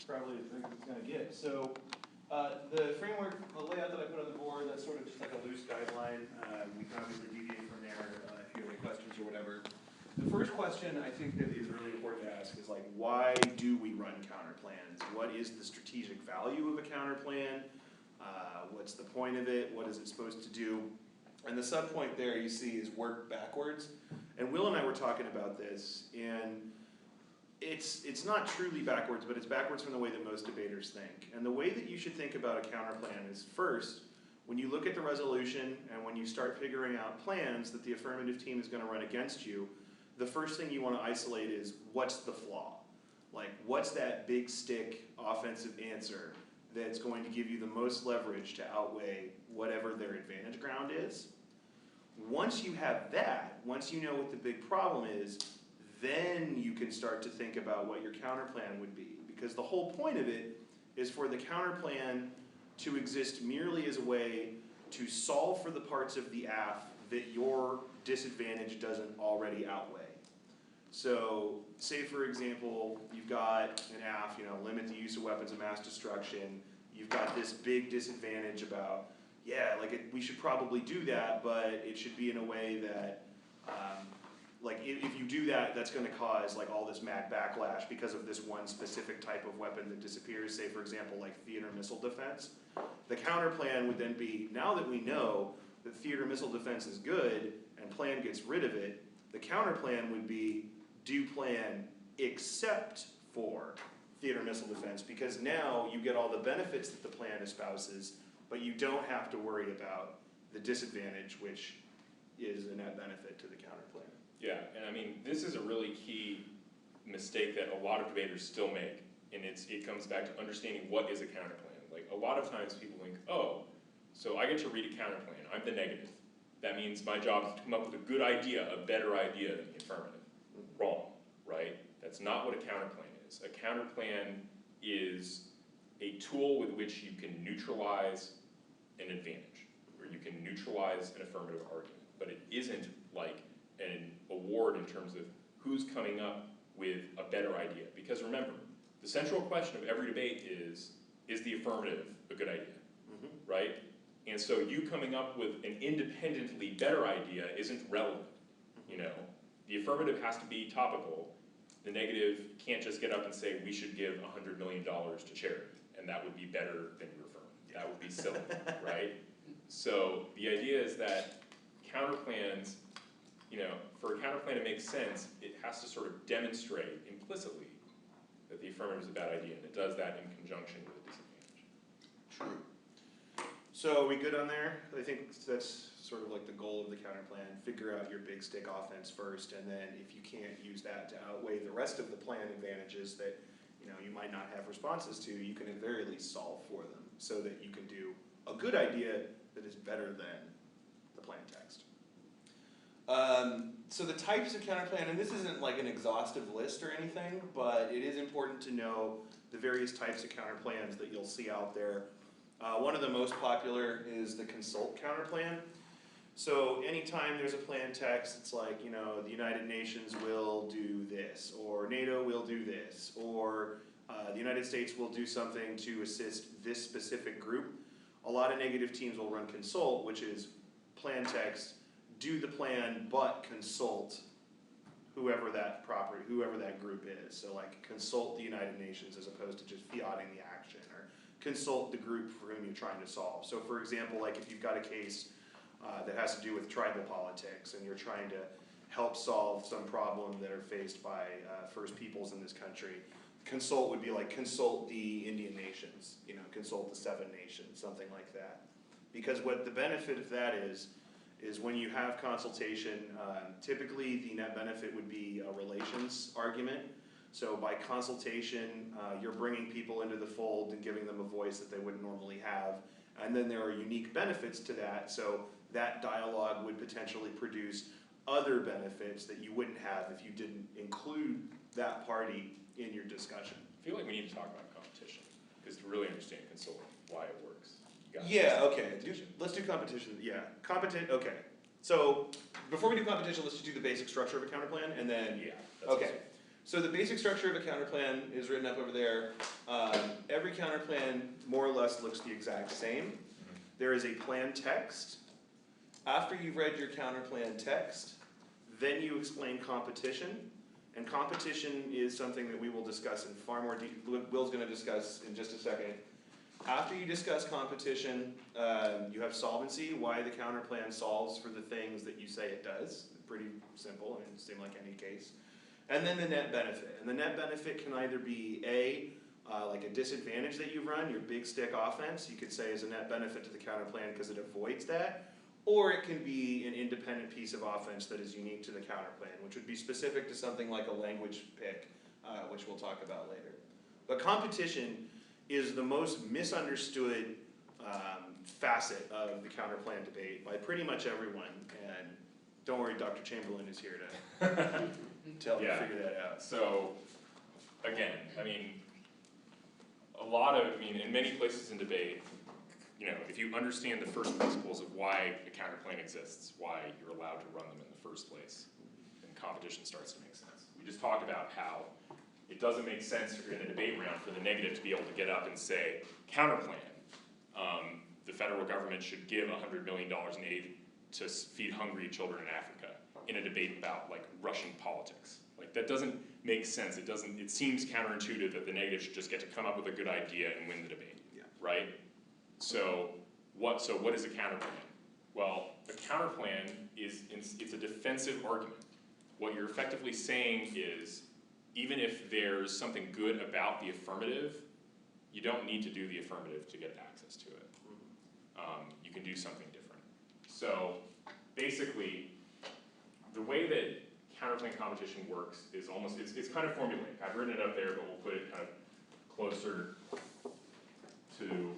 probably the thing it's going to get. So the framework, the layout that I put on the board, that's sort of just like a loose guideline. We can obviously deviate from there if you have any questions or whatever. The first question I think that is really important to ask is like, why do we run counterplans? What is the strategic value of a counterplan? What's the point of it? What is it supposed to do? And the subpoint there you see is work backwards. And Will and I were talking about this, and it's not truly backwards, but it's backwards from the way that most debaters think. And the way that you should think about a counterplan is first, when you look at the resolution and when you start figuring out plans that the affirmative team is going to run against you, the first thing you want to isolate is what's the flaw? Like, what's that big stick offensive answer that's going to give you the most leverage to outweigh whatever their advantage ground is? Once you have that, once you know what the big problem is, then you can start to think about what your counterplan would be. Because the whole point of it is for the counterplan to exist merely as a way to solve for the parts of the AF that your disadvantage doesn't already outweigh. So, say for example, you've got an AF, limit the use of weapons of mass destruction. You've got this big disadvantage about, yeah, we should probably do that, but it should be in a way that, if you do that, that's going to cause all this mad backlash because of this one specific type of weapon that disappears. Say, for example, theater missile defense. The counter plan would then be, now that we know that theater missile defense is good and plan gets rid of it, the counter plan would be do plan except for theater missile defense, because now you get all the benefits that the plan espouses, but you don't have to worry about the disadvantage, which is a net benefit to the counter plan. Yeah, and I mean, this is a really key mistake that a lot of debaters still make, and it comes back to understanding what is a counter plan. A lot of times people think, oh, so I get to read a counter plan, I'm the negative. That means my job is to come up with a good idea, a better idea than the affirmative. Wrong, right? That's not what a counter plan is. A counter plan is a tool with which you can neutralize an advantage, or you can neutralize an affirmative argument. But it isn't like an award in terms of who's coming up with a better idea. Because remember, the central question of every debate is the affirmative a good idea, right? And so you coming up with an independently better idea isn't relevant, The affirmative has to be topical. The negative can't just get up and say, we should give $100 million to charity, and that would be better than your affirmative. That would be silly, right? So the idea is that counterplans, for a counterplan to make sense, it has to sort of demonstrate implicitly that the affirmative is a bad idea, and it does that in conjunction with a disadvantage. True. So are we good on there? I think that's sort of the goal of the counterplan. Figure out your big stick offense first, and then if you can't use that to outweigh the rest of the plan advantages that you might not have responses to, you can at the very least solve for them so that you can do a good idea that is better than the plan text. So the types of counterplan, and this isn't an exhaustive list or anything, but it is important to know the various types of counterplans that you'll see out there. One of the most popular is the consult counterplan. So anytime there's a plan text, it's the United Nations will do this, or NATO will do this, or the United States will do something to assist this specific group. A lot of negative teams will run consult, which is plan text, do the plan, but consult whoever that group is. So consult the United Nations as opposed to just fiating the action, or consult the group for whom you're trying to solve. So for example, if you've got a case that has to do with tribal politics and you're trying to help solve some problem that are faced by First Peoples in this country, consult would be consult the Indian nations, consult the 7 nations, something like that. Because what the benefit of that is when you have consultation, typically the net benefit would be a relations argument. So by consultation, you're bringing people into the fold and giving them a voice that they wouldn't normally have. And then there are unique benefits to that. So that dialogue would potentially produce other benefits that you wouldn't have if you didn't include that party in your discussion. I feel like we need to talk about competition, because to really understand consulting, why it works. Yeah, okay. Let's do competition. Yeah, okay. So before we do competition, let's just do the basic structure of a counterplan, and then yeah. Okay. So the basic structure of a counterplan is written up over there. every counterplan more or less looks the exact same. There is a plan text. After you've read your counterplan text, then you explain competition. And competition is something that we will discuss in far more detail. Will's going to discuss in just a second. After you discuss competition, you have solvency, why the counterplan solves for the things that you say it does. Pretty simple, and it seems like any case. And then the net benefit. And the net benefit can either be like a disadvantage that you run, your big stick offense, you could say is a net benefit to the counterplan because it avoids that. Or it can be an independent piece of offense that is unique to the counterplan, which would be specific to something like a language pick, which we'll talk about later. But competition is the most misunderstood facet of the counterplan debate by pretty much everyone. And don't worry, Dr. Chamberlain is here to help you figure that out. So, again, I mean, in many places in debate, if you understand the first principles of why a counterplan exists, why you're allowed to run them in the first place, then competition starts to make sense. We just talked about how it doesn't make sense in a debate round for the negative to be able to get up and say, counterplan, the federal government should give $100 million in aid to feed hungry children in Africa in a debate about like Russian politics. Like that doesn't make sense. It seems counterintuitive that the negative should just get to come up with a good idea and win the debate, right? So what is a counterplan? Well, a counterplan it's a defensive argument. What you're effectively saying is, even if there's something good about the affirmative, you don't need to do the affirmative to get access to it. You can do something different. So basically, the way that counterplan competition works is it's kind of formulaic. I've written it up there, but we'll put it kind of closer to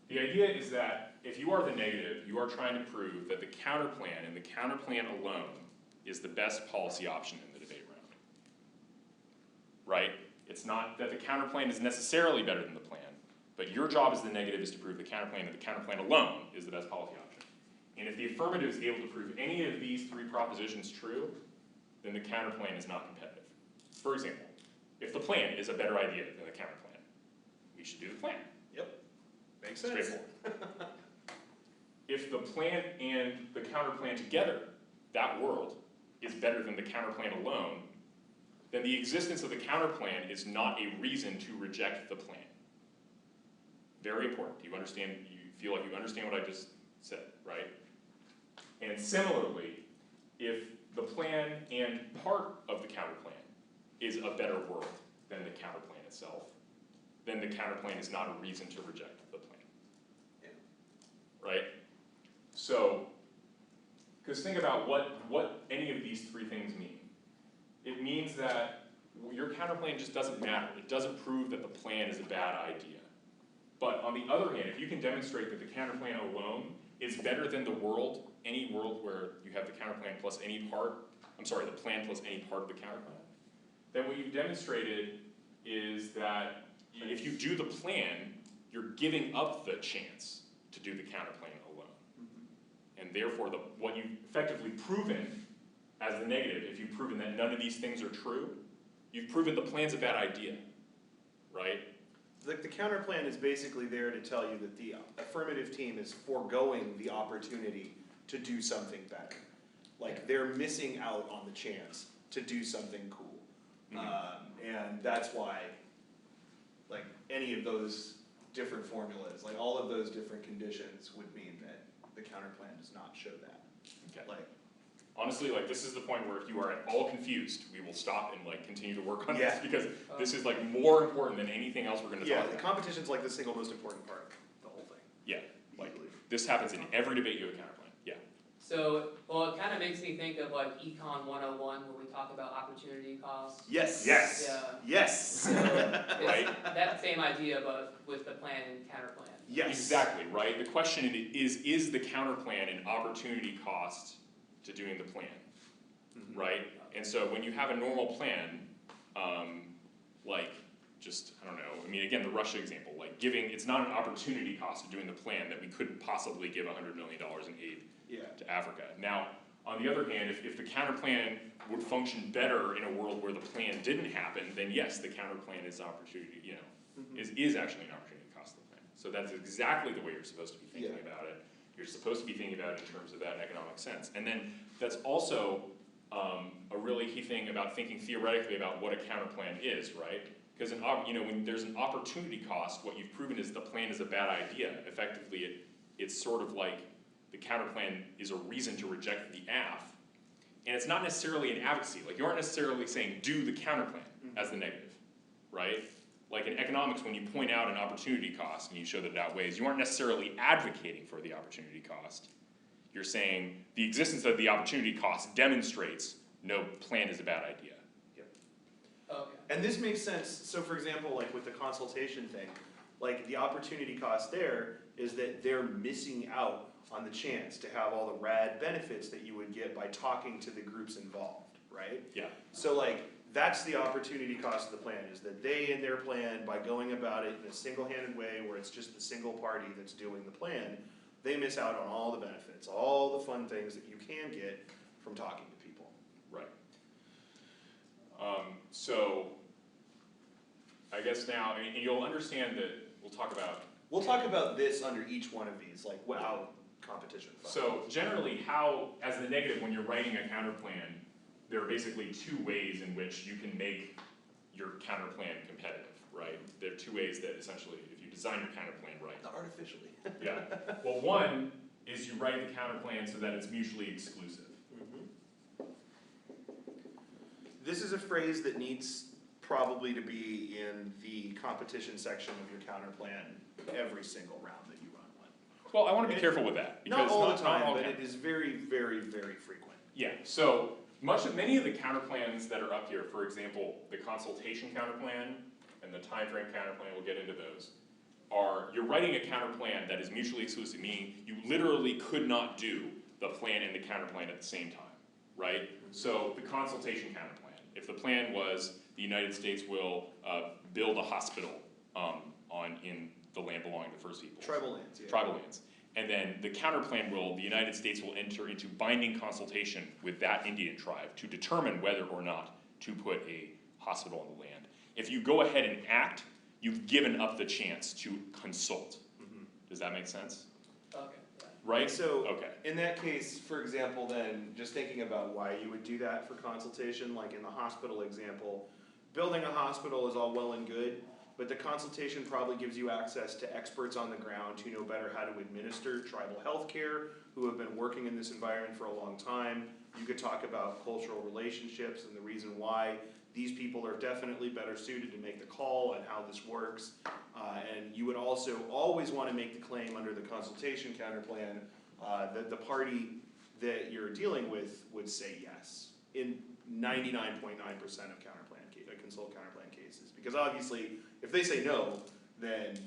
the idea is that if you are the negative, you are trying to prove that the counterplan and the counterplan alone is the best policy option in the debate round. Right? It's not that the counterplan is necessarily better than the plan, but your job as the negative is to prove the counterplan and the counterplan alone is the best policy option. And if the affirmative is able to prove any of these three propositions true, then the counterplan is not competitive. For example, if the plan is a better idea than the counterplan, we should do the plan. Yep. Makes sense. Straightforward. If the plan and the counterplan together, that world, is better than the counterplan alone, then the existence of the counterplan is not a reason to reject the plan. Very important. You feel like you understand what I just said, right? And similarly, if the plan and part of the counterplan is a better world than the counterplan itself, then the counterplan is not a reason to reject the plan. Yeah. Right? So, because think about what any of these three things mean. It means that your counterplan just doesn't matter. It doesn't prove that the plan is a bad idea. But on the other hand, if you can demonstrate that the counterplan alone is better than the world, any world where you have the counterplan plus any part, the plan plus any part of the counterplan, then what you've demonstrated is that if you do the plan, you're giving up the chance to do the counterplan alone. And therefore, what you've effectively proven as the negative, if you've proven that none of these things are true, you've proven the plan's a bad idea, right? The counterplan is basically there to tell you that the affirmative team is foregoing the opportunity to do something better. Like, they're missing out on the chance to do something cool. And that's why, like, any of those different formulas, like all of those different conditions would mean that the counterplan does not show that. Okay. Like, honestly, like, this is the point where if you are at all confused, we will stop and like continue to work on this, because this is like more important than anything else we're going to talk about. Yeah, competition's like the single most important part of the whole thing. Yeah, like this happens in every debate you have a counterplan. Yeah. So, well, it kind of makes me think of like Econ 101 where we talk about opportunity costs. Yes. Yes. Yeah. Yes. So it's Right. that same idea, but with the plan and counterplan. Yes. Exactly, right? The question is the counterplan an opportunity cost to doing the plan, right? And so when you have a normal plan, like just, I don't know, I mean, again, the Russia example, like it's not an opportunity cost of doing the plan that we couldn't possibly give $100 million in aid to Africa. Now, on the other hand, if the counterplan would function better in a world where the plan didn't happen, then yes, the counterplan is an opportunity, is actually an opportunity cost of the plan. So that's exactly the way you're supposed to be thinking about it. You're supposed to be thinking about it in terms of that economic sense. And then that's also a really key thing about thinking theoretically about what a counterplan is, right? Because when there's an opportunity cost, what you've proven is the plan is a bad idea. Effectively, it's sort of like the counterplan is a reason to reject the AF, and it's not necessarily an advocacy. Like, you aren't necessarily saying do the counterplan as the negative, right? Like in economics, when you point out an opportunity cost and you show that it outweighs, you aren't necessarily advocating for the opportunity cost. You're saying the existence of the opportunity cost demonstrates no plan is a bad idea. Okay. And this makes sense. So for example, like with the consultation thing, like the opportunity cost there is that they're missing out on the chance to have all the rad benefits that you would get by talking to the groups involved, right? Yeah. So like, that's the opportunity cost of the plan, is that they in their plan, by going about it in a single-handed way where it's just the single party that's doing the plan, they miss out on all the benefits, all the fun things that you can get from talking to people. Right. So, I guess now, and you'll understand that we'll talk about this under each one of these, like how competition functions. So generally as the negative, when you're writing a counterplan, there are basically two ways in which you can make your counterplan competitive, right? There are two ways that essentially, if you design your counterplan right. Not artificially. Yeah. Well, one is you write the counterplan so that it's mutually exclusive. This is a phrase that needs probably to be in the competition section of your counterplan every single round that you run one. Well, I want to be careful with that. Not all the time, all but it is very, very, very frequent. Yeah, so many of the counterplans that are up here, for example, the consultation counterplan and the time frame counterplan, we'll get into those, you're writing a counterplan that is mutually exclusive, meaning you literally could not do the plan and the counterplan at the same time, right? So the consultation counterplan, if the plan was the United States will build a hospital in the land belonging to First Peoples. Tribal lands, yeah. Tribal lands. And then the counterplan the United States will enter into binding consultation with that Indian tribe to determine whether or not to put a hospital on the land. If you go ahead and act, you've given up the chance to consult. Does that make sense? Okay. Right? So, okay. In that case, for example, then, just thinking about why you would do that for consultation, like in the hospital example, building a hospital is all well and good, but the consultation probably gives you access to experts on the ground who know better how to administer tribal health care, who have been working in this environment for a long time. You could talk about cultural relationships and the reason why these people are definitely better suited to make the call on how this works. And you would also always want to make the claim under the consultation counterplan that the party that you're dealing with would say yes in 99.9% of consult counterplan cases. Because obviously, if they say no, then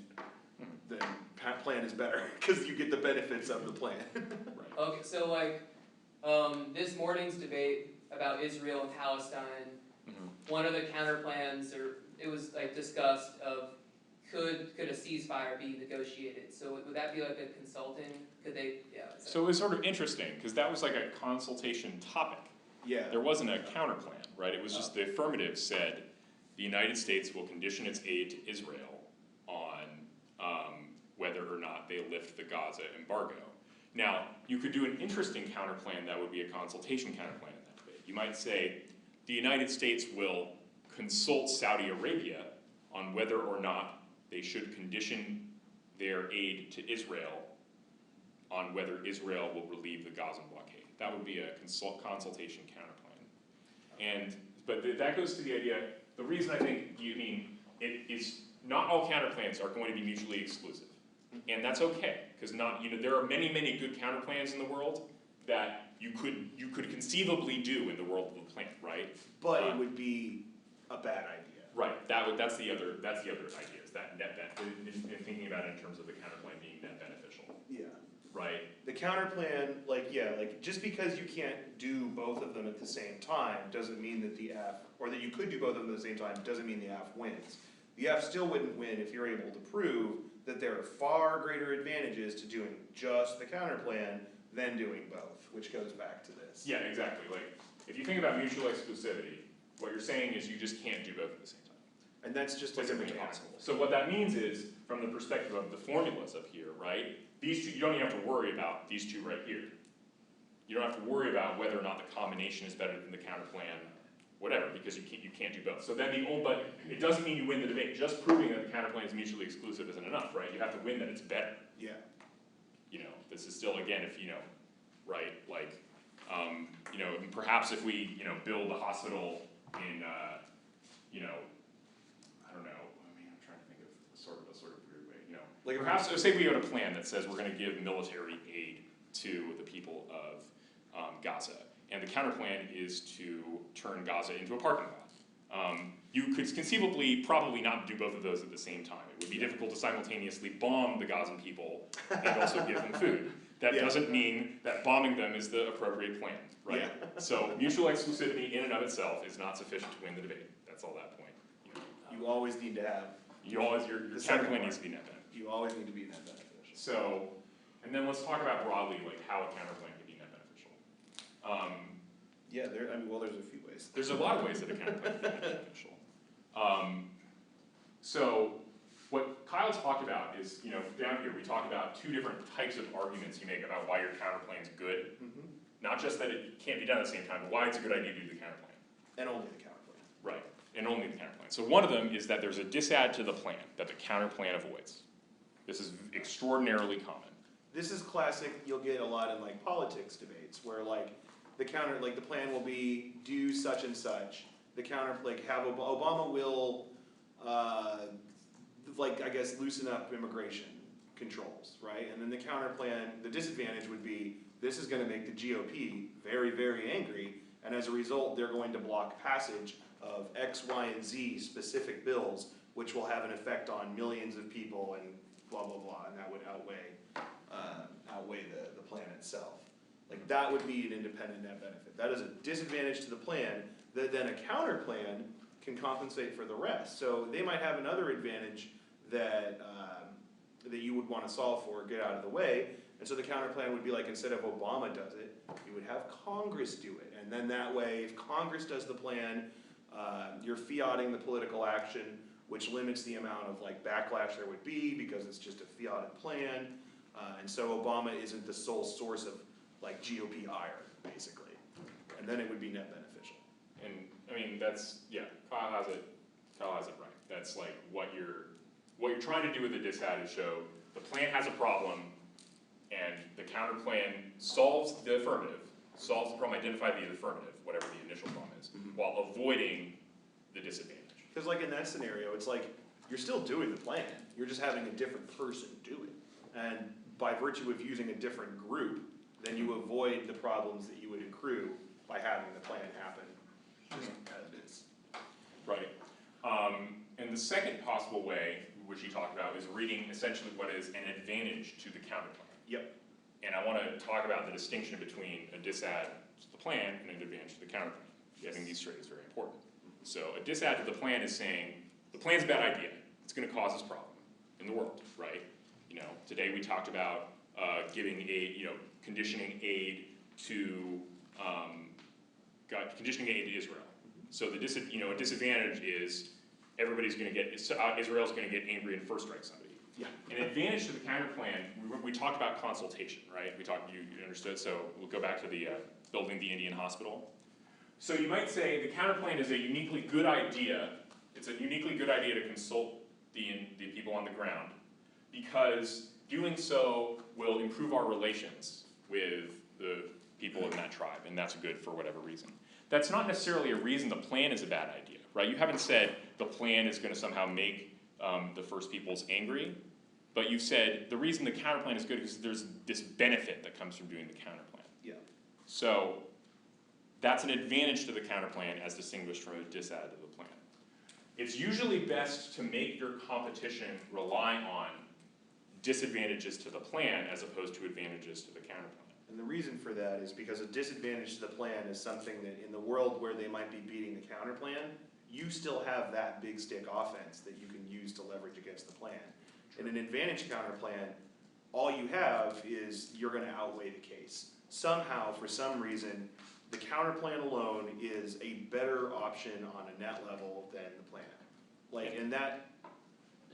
plan is better because you get the benefits of the plan. Right. Okay, so like this morning's debate about Israel and Palestine, one of the counterplans, it was like discussed of could a ceasefire be negotiated? So would that be like a consulting? Could they? Yeah. So it was sort of interesting because that was like a consultation topic. Yeah. There wasn't a counterplan, right? It was just the affirmative said the United States will condition its aid to Israel on whether or not they lift the Gaza embargo. Now, you could do an interesting counterplan that would be a consultation counterplan in that debate. You might say the United States will consult Saudi Arabia on whether or not they should condition their aid to Israel on whether Israel will relieve the Gaza blockade. That would be a consultation counterplan. But that goes to the idea, the reason I think it is not all counterplans are going to be mutually exclusive. And that's okay, because there are many, many good counterplans in the world that you could conceivably do in the world of the plan, right? But it would be a bad idea. Right. That's the other idea, is that net and thinking about it in terms of the counterplan being net beneficial. Yeah. Right. The counterplan, just because you can't do both of them at the same time doesn't mean that the F, or that you could do both of them at the same time, doesn't mean the F wins. The F still wouldn't win if you're able to prove that there are far greater advantages to doing just the counter plan than doing both, which goes back to this. Yeah, exactly, like, if you think about mutual exclusivity, what you're saying is you just can't do both at the same time. And that's just a Physically mechanical. impossible. So what that means is, from the perspective of the formulas up here, right, these two, you don't even have to worry about these two right here. You don't have to worry about whether or not the combination is better than the counter plan, whatever, because you can't do both. So then but it doesn't mean you win the debate. Just proving that the counter plan is mutually exclusive isn't enough, right? You have to win that it's better. Yeah. You know, this is still, again, if, you know, right, like, you know, perhaps if we, you know, build a hospital in, you know, I don't know, I mean, I'm trying to think of a sort of weird way, you know. Like Perhaps, say we have a plan that says we're gonna give military aid to the people of, Gaza, and the counter plan is to turn Gaza into a parking lot. You could conceivably probably not do both of those at the same time. It would be difficult to simultaneously bomb the Gazan people and also give them food. That doesn't mean that bombing them is the appropriate plan, right? Yeah. So mutual exclusivity in and of itself is not sufficient to win the debate. That's all that point. You always need to have. Your counter plan needs to be net beneficial. You always need to be net beneficial. So, and then let's talk about broadly, like how a counter plan could be net beneficial. Yeah, there's a few ways. There's a lot of ways that a counter plan can be net beneficial. So, what Kyle talked about is, you know, down here we talk about two different types of arguments you make about why your counter plan is good. Mm-hmm. Not just that it can't be done at the same time, but why it's a good idea to do the counter plan. And only the counter plan. Right, and only the counter plan. So one of them is that there's a disadd to the plan that the counter plan avoids. This is extraordinarily common. This is classic, you'll get a lot in like politics debates where like the plan will be do such and such. The counter, like have Obama will, I guess loosen up immigration controls, right? And then the counter plan, the disadvantage would be this is gonna make the GOP very, very angry, and as a result, they're going to block passage of X, Y, and Z specific bills, which will have an effect on millions of people and blah, blah, blah, and that would outweigh the plan itself. Like that would be an independent net benefit. That is a disadvantage to the plan, that then a counter plan can compensate for the rest. So they might have another advantage that that you would want to solve for, get out of the way, and so the counter plan would be like instead of Obama does it, you would have Congress do it, and then that way, if Congress does the plan, you're fiating the political action, which limits the amount of like backlash there would be because it's just a fiated plan, and so Obama isn't the sole source of like GOP ire, basically, and then it would be net beneficial. And I mean, that's, yeah, Kyle has it right. That's like what you're trying to do with the disadd is show the plan has a problem and the counter plan solves the problem identified the affirmative, whatever the initial problem is, while avoiding the disadvantage. Because like in that scenario, it's like, you're still doing the plan, you're just having a different person do it. And by virtue of using a different group, then you avoid the problems that you would accrue by having the plan happen as it is. Right. And the second possible way, which he talked about, is reading essentially what is an advantage to the counterplan. Yep. And I want to talk about the distinction between a disadd to the plan and an advantage to the counterplan. Getting these straight is very important. So a disadd to the plan is saying, the plan's a bad idea. It's going to cause us problem in the world, right? You know, today we talked about giving aid, you know, conditioning aid to Israel. So the a disadvantage is everybody's going to get Israel's going to get angry and first strike somebody. Yeah. An advantage to the counter plan, we talked about consultation, right? You understood. So we'll go back to the building the Indian hospital. So you might say the counter plan is a uniquely good idea. It's a uniquely good idea to consult the people on the ground because doing so will improve our relations with the people in that tribe, and that's good for whatever reason. That's not necessarily a reason the plan is a bad idea, right? You haven't said the plan is going to somehow make the First Peoples angry, but you've said the reason the counter plan is good is there's this benefit that comes from doing the counter plan. Yeah. So that's an advantage to the counter plan as distinguished from a disadd to the plan. It's usually best to make your competition rely on disadvantages to the plan as opposed to advantages to the counter plan. And the reason for that is because a disadvantage to the plan is something that in the world where they might be beating the counter plan, you still have that big stick offense that you can use to leverage against the plan. In an advantage counter plan, all you have is you're gonna outweigh the case. Somehow, for some reason, the counter plan alone is a better option on a net level than the plan. Like, and that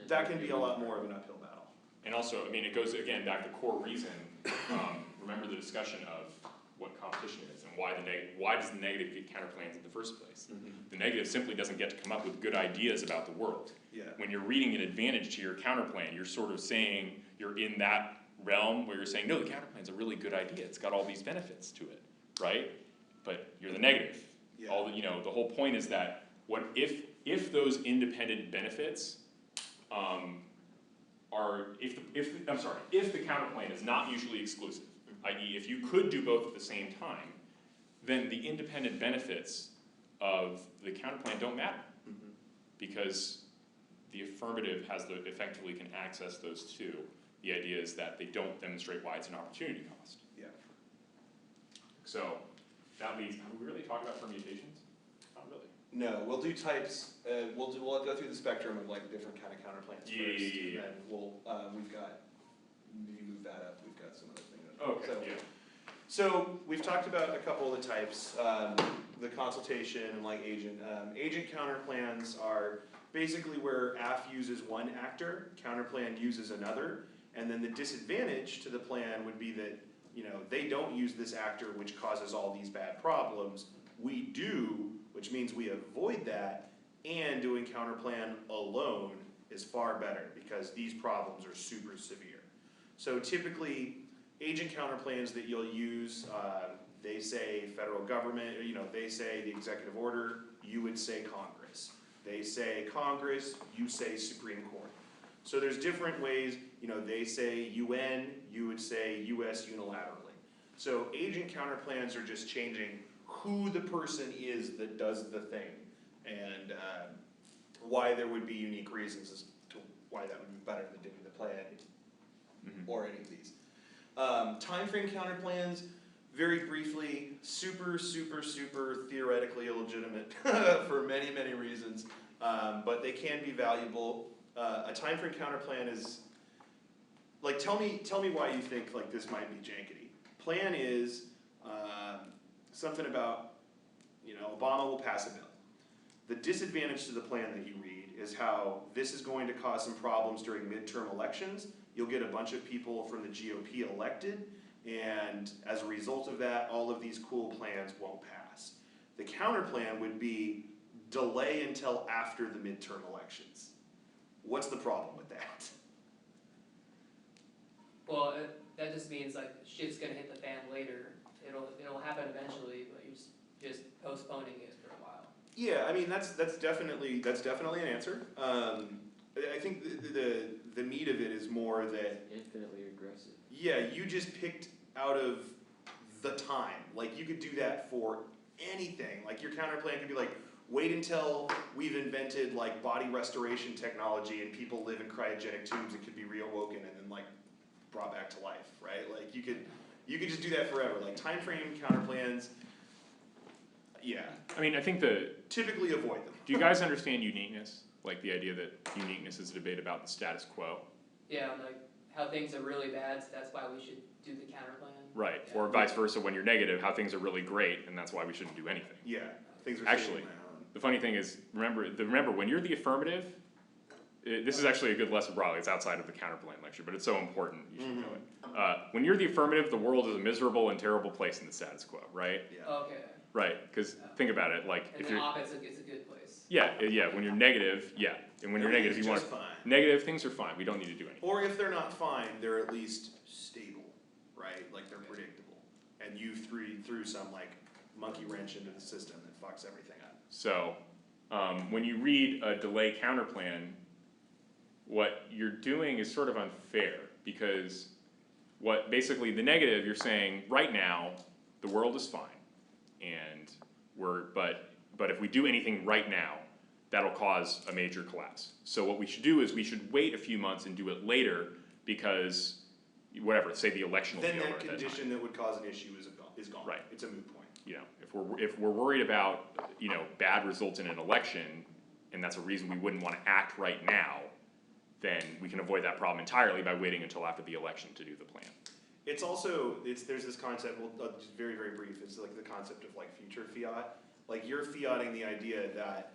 can be a lot more of an uphill battle. And also, I mean, it goes, again, back to the core reason, remember the discussion of what competition is and why does the negative get counterplans in the first place? The negative simply doesn't get to come up with good ideas about the world. Yeah. When you're reading an advantage to your counterplan, you're sort of saying, you're in that realm where you're saying, no, the counterplan's a really good idea, it's got all these benefits to it, right? But you're the negative. Yeah. All the, the whole point is that what if those independent benefits if the counterplan is not mutually exclusive, i.e. if you could do both at the same time, then the independent benefits of the counterplan don't matter. Because the affirmative effectively can access those two. The idea is that they don't demonstrate why it's an opportunity cost. Yeah. So that leads, have we really talked about permutations? Not really. No, we'll do types, we'll go through the spectrum of like different kind of counterplans first. Yeah. And then we'll, we've got, if you move that up, we've got some other things. Okay, So we've talked about a couple of the types, the consultation and like agent. Agent counterplans are basically where AF uses one actor, counterplan uses another, and then the disadvantage to the plan would be that, they don't use this actor which causes all these bad problems. We do, which means we avoid that, and doing counterplan alone is far better because these problems are super severe. So typically, agent counterplans that you'll use, they say federal government, or they say the executive order, you would say Congress. They say Congress, you say Supreme Court. So there's different ways, they say UN, you would say US unilaterally. So agent counterplans are just changing who the person is that does the thing, and why there would be unique reasons as to why that would be better than doing the plan, or any of these. Time frame counterplans, very briefly, super theoretically illegitimate for many reasons, but they can be valuable. A time frame counterplan is, like, tell me why you think like this might be jankety. Plan is something about, Obama will pass a bill. The disadvantage to the plan that you read is how this is going to cause some problems during midterm elections. You'll get a bunch of people from the GOP elected, and as a result of that, all of these cool plans won't pass. The counter plan would be delay until after the midterm elections. What's the problem with that? Well, that just means like shit's gonna hit the fan later. It'll happen eventually, but you're just postponing it for a while. Yeah, I mean that's definitely an answer. I think the meat of it is more that infinitely aggressive. Yeah, you just picked out of the time. Like you could do that for anything. Like your counter plan could be like, wait until we've invented like body restoration technology and people live in cryogenic tubes that could be reawoken and then like brought back to life, right? Like you could just do that forever. Like time frame counter plans. Yeah. I mean, I think typically avoid them. Do you guys understand uniqueness? Like the idea that uniqueness is a debate about the status quo? Yeah, like how things are really bad, so that's why we should do the counter plan. Right, Yeah. or vice versa when you're negative, how things are really great, and that's why we shouldn't do anything. Yeah, things are Actually, the funny thing is, remember when you're the affirmative, this is actually a good lesson broadly, it's outside of the counterplan lecture, but it's so important, you should know it. When you're the affirmative, the world is a miserable and terrible place in the status quo, right? Yeah. Okay. Right, because think about it, like And if then you're, opposite is a good place. yeah, when you're negative, yeah, and when you're negative, you want just fine. negative, things are fine, we don't need to do anything. Or if they're not fine, they're at least stable, right? Like they're predictable. And you threw some like monkey wrench into the system that fucks everything up. So, when you read a delay counterplan, what you're doing is sort of unfair, because what basically the negative, you're saying, right now, the world is fine, and but if we do anything right now, that'll cause a major collapse. So what we should do is we should wait a few months and do it later, because whatever, say the election will Then be over that at that time. condition that would cause an issue is gone. Right. It's a moot point. you know, if we're worried about, you know, bad results in an election, and that's a reason we wouldn't wanna act right now, then we can avoid that problem entirely by waiting until after the election to do the plan. It's also, there's this concept, well, just very, very brief, it's like the concept of like future fiat. Like you're fiating the idea that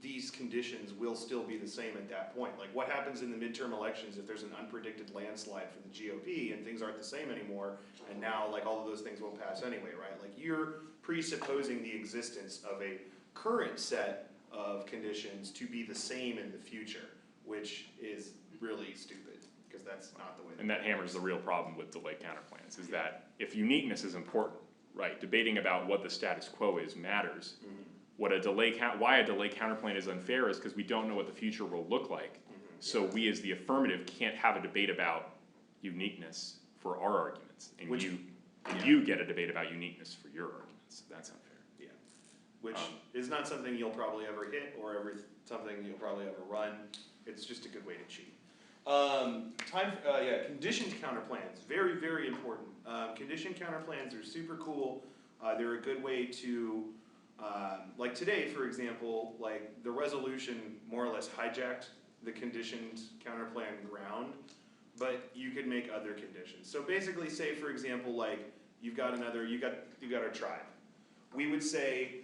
these conditions will still be the same at that point. Like what happens in the midterm elections if there's an unpredicted landslide for the GOP and things aren't the same anymore, and now like all of those things won't pass anyway, right? Like you're presupposing the existence of a current set of conditions to be the same in the future, which is really stupid, because that's not the way. And that hammers the real problem with delay counterplans, is that if uniqueness is important, right, debating about what the status quo is matters. What why a delay counterplan is unfair is because we don't know what the future will look like. So we as the affirmative can't have a debate about uniqueness for our arguments, and you get a debate about uniqueness for your arguments. That's unfair. Yeah, which is not something you'll probably ever hit, or something you'll probably ever run. It's just a good way to cheat. Conditioned counterplans, very, very important. Conditioned counterplans are super cool. They're a good way to, like today, for example, like the resolution more or less hijacked the conditioned counterplan ground, but you could make other conditions. So basically, say for example, like you got our tribe. We would say,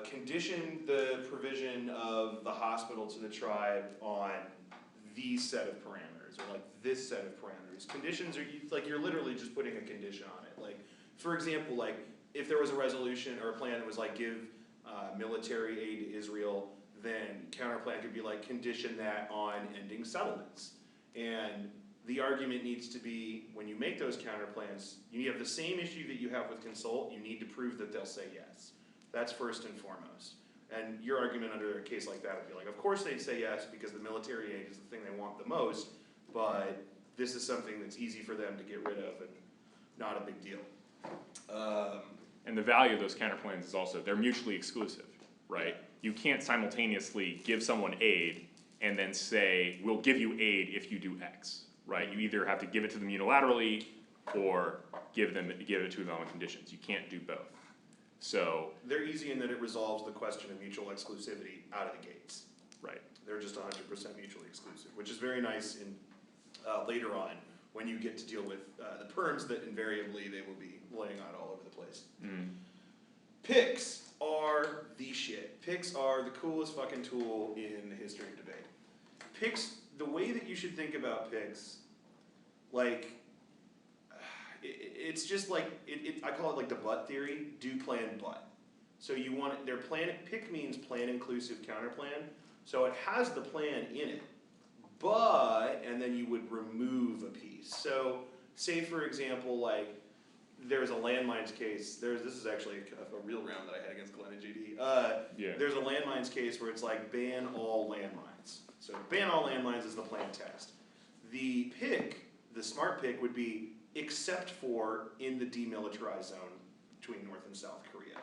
condition the provision of the hospital to the tribe on these set of parameters, or like this set of parameters. Conditions are, like you're literally just putting a condition on it. Like, for example, like if there was a resolution or a plan that was like give military aid to Israel, then counterplan could be like condition that on ending settlements. And the argument needs to be, when you make those counterplans, you have the same issue that you have with consult, you need to prove that they'll say yes. That's first and foremost. And your argument under a case like that would be like, of course they'd say yes because the military aid is the thing they want the most, but this is something that's easy for them to get rid of and not a big deal. And the value of those counterplans is also, they're mutually exclusive, right? You can't simultaneously give someone aid and then say, we'll give you aid if you do X, right? You either have to give it to them unilaterally or give it to them on conditions. You can't do both. So they're easy in that it resolves the question of mutual exclusivity out of the gates. Right. They're just 100% mutually exclusive, which is very nice in later on when you get to deal with the perms that invariably they will be laying out all over the place. Picks are the shit. Picks are the coolest fucking tool in the history of debate. Picks, the way that you should think about picks, like, it's just like, I call it like the but theory, do plan but. So you want it, pick means plan inclusive counterplan, so it has the plan in it, but, and then you would remove a piece. So, say for example, like, there's a landmines case, this is actually a real round that I had against Glenn and JD. There's a landmines case where it's like ban all landmines. So ban all landmines is the plain text. The pick, the smart pick would be except for in the demilitarized zone between North and South Korea.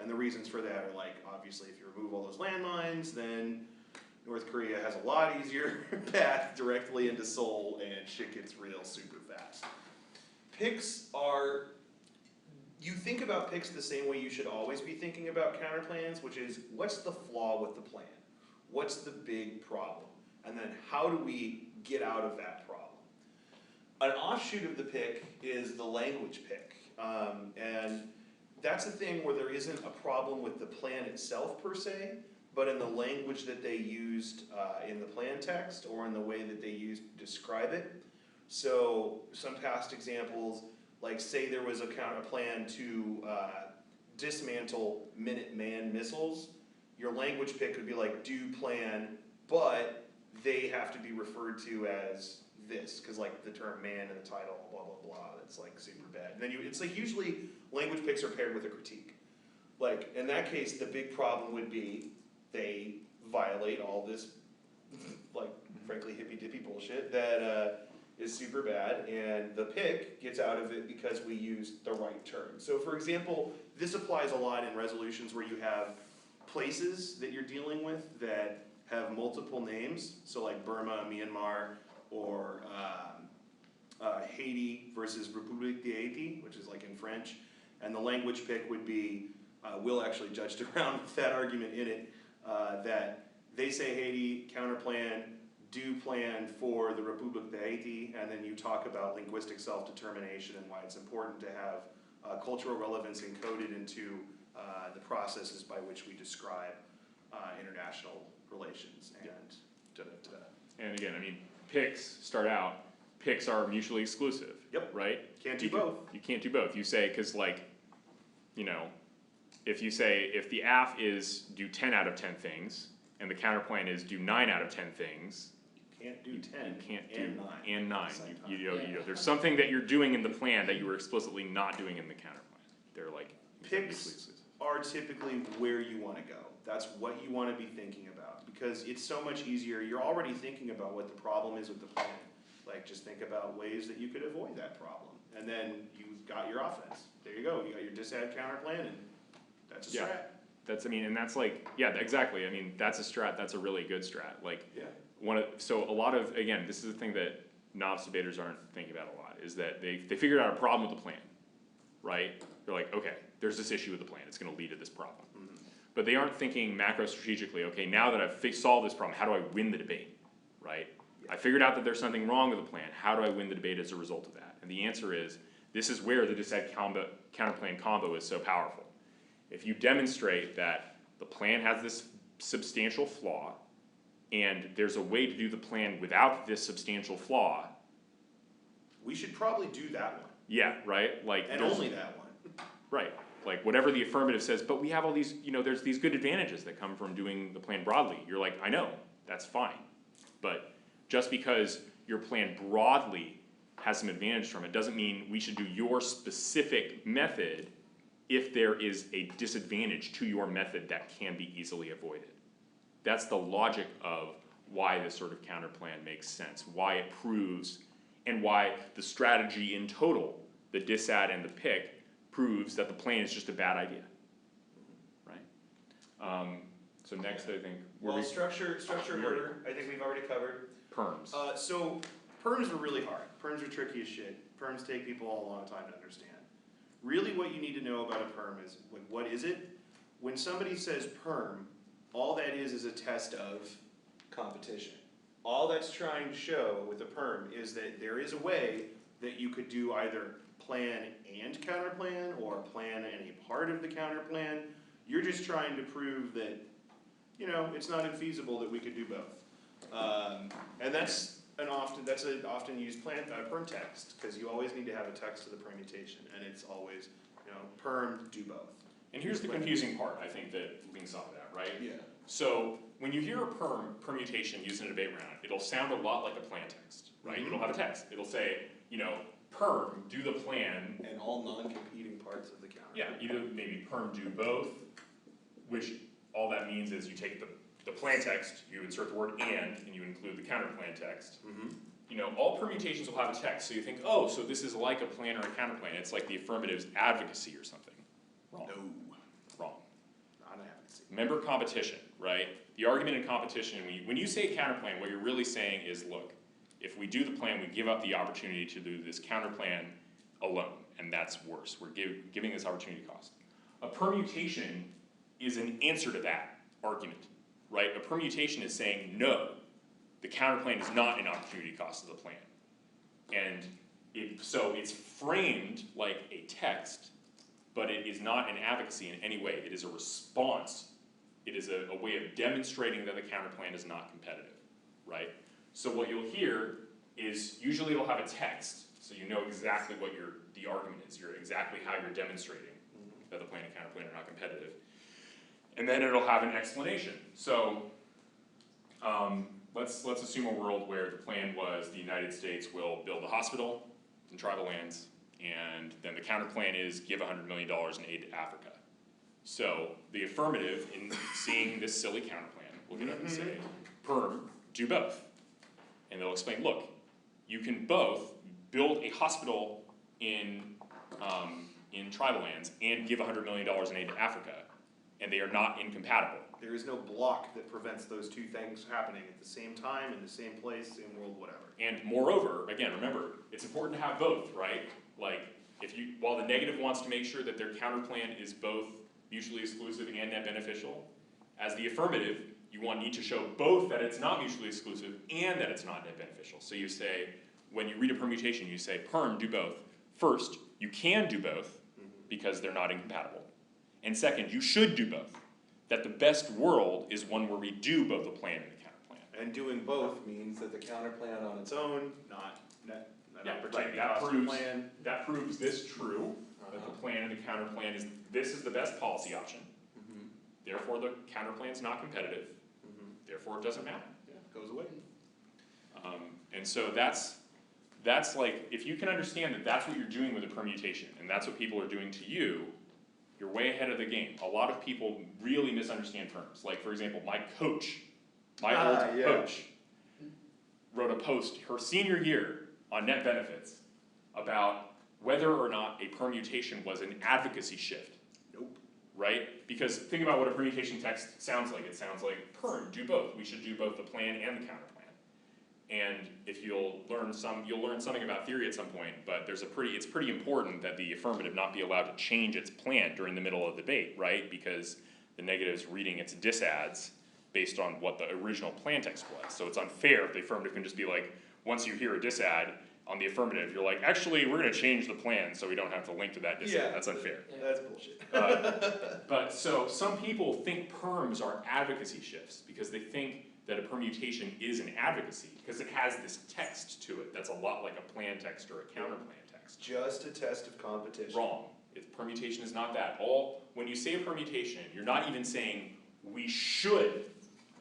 And the reasons for that are like, obviously if you remove all those landmines, then North Korea has a lot easier path directly into Seoul and shit gets real super fast. Picks are, you think about picks the same way you should always be thinking about counterplans, which is what's the flaw with the plan? What's the big problem? And then how do we get out of that problem? An offshoot of the pick is the language pick. And that's a thing where there isn't a problem with the plan itself per se, but in the language that they used in the plan text or in the way that they used to describe it. So some past examples, like say there was a plan to dismantle Minuteman missiles, your language pick would be like do plan, but they have to be referred to as this, because like the term man in the title, blah, blah, blah, that's like super bad. And then it's like usually language picks are paired with a critique. Like in that case, the big problem would be they violate all this, like frankly hippy-dippy bullshit that is super bad, and the pick gets out of it because we used the right term. So for example, this applies a lot in resolutions where you have places that you're dealing with that have multiple names, so like Burma, Myanmar, or Haiti versus République d'Haïti, which is like in French. And the language pick would be, Will actually judged around with that argument in it, that they say Haiti, counterplan, do plan for the Republic de Haiti, and then you talk about linguistic self-determination and why it's important to have cultural relevance encoded into the processes by which we describe international relations and da-da-da. And again, I mean, picks start out, picks are mutually exclusive. Yep. Right? Can't do both. You can't do both. You say, cause like, you know, if you say, if the AF is do 10 out of 10 things, and the counterplan is do 9 out of 10 things, Can't do 10 you can't do and 9. and 9. Same You time. know, there's something that you're doing in the plan that you were explicitly not doing in the counterplan. They're like mutually Picks exclusive. are typically where you wanna go. That's what you wanna be thinking about, because it's so much easier, you're already thinking about what the problem is with the plan. Like, just think about ways that you could avoid that problem, and then you've got your offense. There you go, you got your disadd counterplan, and that's a Yeah. strat. That's, I mean, and that's like, yeah, exactly, I mean, that's a strat, that's a really good strat, like, Yeah. so a lot of, again, this is the thing that novice debaters aren't thinking about a lot, is that they figured out a problem with the plan, right? They're like, okay, there's this issue with the plan, it's gonna lead to this problem. But they aren't thinking macro strategically, okay, now that I've solved this problem, how do I win the debate, right? I figured out that there's something wrong with the plan, how do I win the debate as a result of that? And the answer is, this is where the disadd counterplan combo is so powerful. If you demonstrate that the plan has this substantial flaw, and there's a way to do the plan without this substantial flaw, We should probably do that one, yeah, right, like. and there's- only that one. Right, like whatever the affirmative says, but we have all these, you know, there's these good advantages that come from doing the plan broadly. You're like, I know, that's fine. But just because your plan broadly has some advantage from it, doesn't mean we should do your specific method if there is a disadvantage to your method that can be easily avoided. That's the logic of why this sort of counterplan makes sense, why it proves, and why the strategy in total, the disadd and the pick, proves that the plan is just a bad idea, right? So next, I think, Well, structure and order, I think we've already covered. perms. So perms are really hard. Perms are tricky as shit. Perms take people a long time to understand. Really what you need to know about a perm is, like, what is it? When somebody says perm, all that is a test of competition. All that's trying to show with a perm is that there is a way that you could do either plan and counterplan, or plan and a part of the counterplan. You're just trying to prove that, you know, it's not infeasible that we could do both. And that's an often used perm text, because you always need to have a text to the permutation, and it's always, you know, perm, do both. And here's the confusing part, I think, that links off of that, right? Yeah. So, when you hear a permutation used in a debate round, it'll sound a lot like a plan text, right? Mhm. It'll have a text, it'll say, you know, perm, do the plan. And all non-competing parts of the counter. Yeah, either maybe perm do both, which all that means is you take the plan text, you insert the word and you include the counterplan text. Mm-hmm. You know, all permutations will have a text, so you think, oh, so this is like a plan or a counterplan, it's like the affirmative's advocacy or something. Wrong. No, Wrong. not an advocacy. Remember competition, right? The argument in competition, when you say counterplan, what you're really saying is, look, if we do the plan, we give up the opportunity to do this counterplan alone, and that's worse. We're giving this opportunity cost. A permutation is an answer to that argument, right? A permutation is saying, no, the counterplan is not an opportunity cost of the plan. And so it's framed like a text, but it is not an advocacy in any way. It is a response. It is a way of demonstrating that the counterplan is not competitive, right? So what you'll hear is, usually it'll have a text, so you know exactly what the argument is, exactly how you're demonstrating that the plan and counterplan are not competitive. And then it'll have an explanation. So, let's assume a world where the plan was the United States will build a hospital in tribal lands, and then the counterplan is give $100 million in aid to Africa. So, the affirmative, in seeing this silly counterplan, will get up and say, perm, do both. And they'll explain, look, you can both build a hospital in tribal lands and give $100 million in aid to Africa, and they are not incompatible. There is no block that prevents those two things happening at the same time, in the same place, same world, whatever. And moreover, again, remember, it's important to have both, right? Like, while the negative wants to make sure that their counterplan is both mutually exclusive and net beneficial, as the affirmative, you need to show both that it's not mutually exclusive and that it's not net beneficial. So you say, when you read a permutation, you say, perm, do both. First, you can do both because they're not incompatible. And second, you should do both. That the best world is one where we do both the plan and the counterplan. And doing both means that the counterplan on its own, not opportunity That cost proves, plan. that proves this true, that the plan and the counterplan is, this is the best policy option. Therefore, the counterplan is not competitive. Therefore, it doesn't matter. Yeah, goes away. And so that's like, if you can understand that that's what you're doing with a permutation, and that's what people are doing to you, you're way ahead of the game. A lot of people really misunderstand terms. Like, for example, my coach, coach, wrote a post her senior year on net benefits about whether or not a permutation was an advocacy shift. Nope. Right? Because think about what a permutation text sounds like. It sounds like, perm, do both. We should do both the plan and the counterplan. And if you'll learn something about theory at some point, but it's pretty important that the affirmative not be allowed to change its plan during the middle of the debate, right? Because the negative is reading its disads based on what the original plan text was. So it's unfair if the affirmative can just be like, once you hear a disad on the affirmative, you're like, actually, we're gonna change the plan so we don't have to link to that disad. Yeah, that's unfair. That's bullshit. But so some people think perms are advocacy shifts because they think that a permutation is an advocacy because it has this text to it that's a lot like a plan text or a counterplan text. Just a test of competition. Wrong. Permutation is not that. When you say a permutation, you're not even saying we should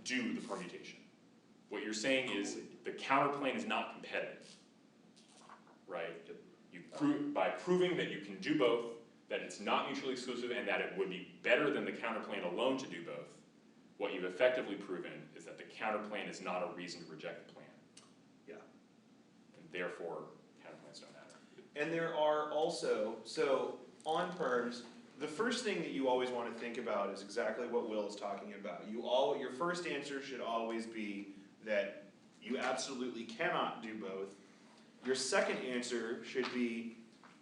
do the permutation. What you're saying is the counterplan is not competitive, right? By proving that you can do both, that it's not mutually exclusive, and that it would be better than the counterplan alone to do both, what you've effectively proven is that the counterplan is not a reason to reject the plan. Yeah. And therefore, counterplans don't matter. And there are also, so on perms, the first thing that you always want to think about is exactly what Will is talking about. Your first answer should always be that you absolutely cannot do both. Your second answer should be,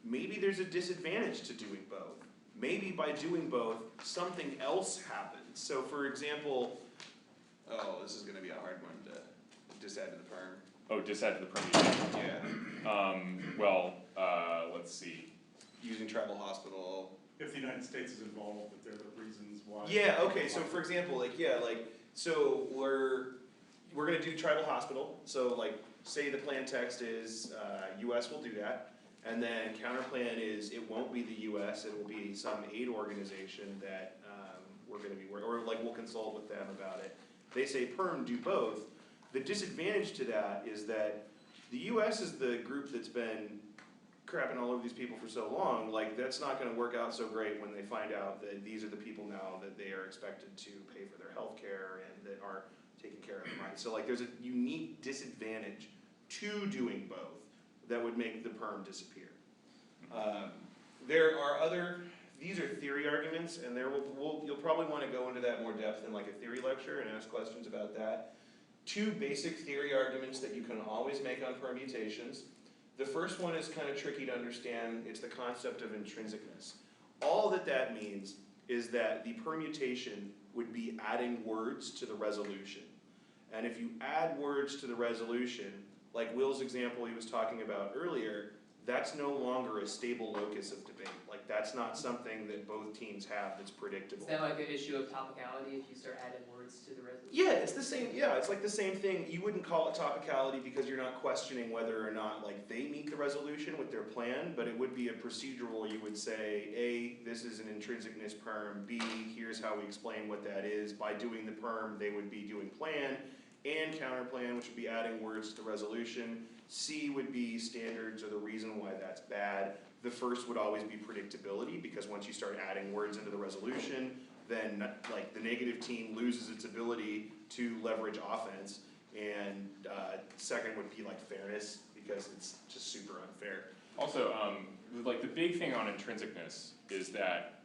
maybe there's a disadvantage to doing both. Maybe by doing both, something else happens. So for example, this is gonna be a hard one to just add to the perm. Oh, just add to the permutation. Yeah. Let's see. Using tribal hospital. If the United States is involved, that they're the reasons why. Yeah, okay, so for example, so we're gonna do tribal hospital, so say the plan text is, US will do that, and then counterplan is, it won't be the US, it will be some aid organization that, we're gonna be, or we'll consult with them about it. They say perm, do both. The disadvantage to that is that the US is the group that's been crapping all over these people for so long, that's not gonna work out so great when they find out that these are the people now that they are expected to pay for their health care and that are taking care of them, right? So there's a unique disadvantage to doing both that would make the perm disappear. There are these are theory arguments, and you'll probably wanna go into that more depth in a theory lecture and ask questions about that. Two basic theory arguments that you can always make on permutations. The first one is kind of tricky to understand. It's the concept of intrinsicness. All that means is that the permutation would be adding words to the resolution. And if you add words to the resolution, like Will's example he was talking about earlier, that's no longer a stable locus of debate. That's not something that both teams have that's predictable. Is that like an issue of topicality if you start adding words to the resolution? Yeah, it's the same. Yeah, it's the same thing. You wouldn't call it topicality because you're not questioning whether or not they meet the resolution with their plan, but it would be a procedural. You would say, A, this is an intrinsicness perm. B, here's how we explain what that is. By doing the perm, they would be doing plan and counterplan, which would be adding words to the resolution. C would be standards or the reason why that's bad. The first would always be predictability, because once you start adding words into the resolution, then the negative team loses its ability to leverage offense. And second would be fairness, because it's just super unfair. Also, the big thing on intrinsicness is that,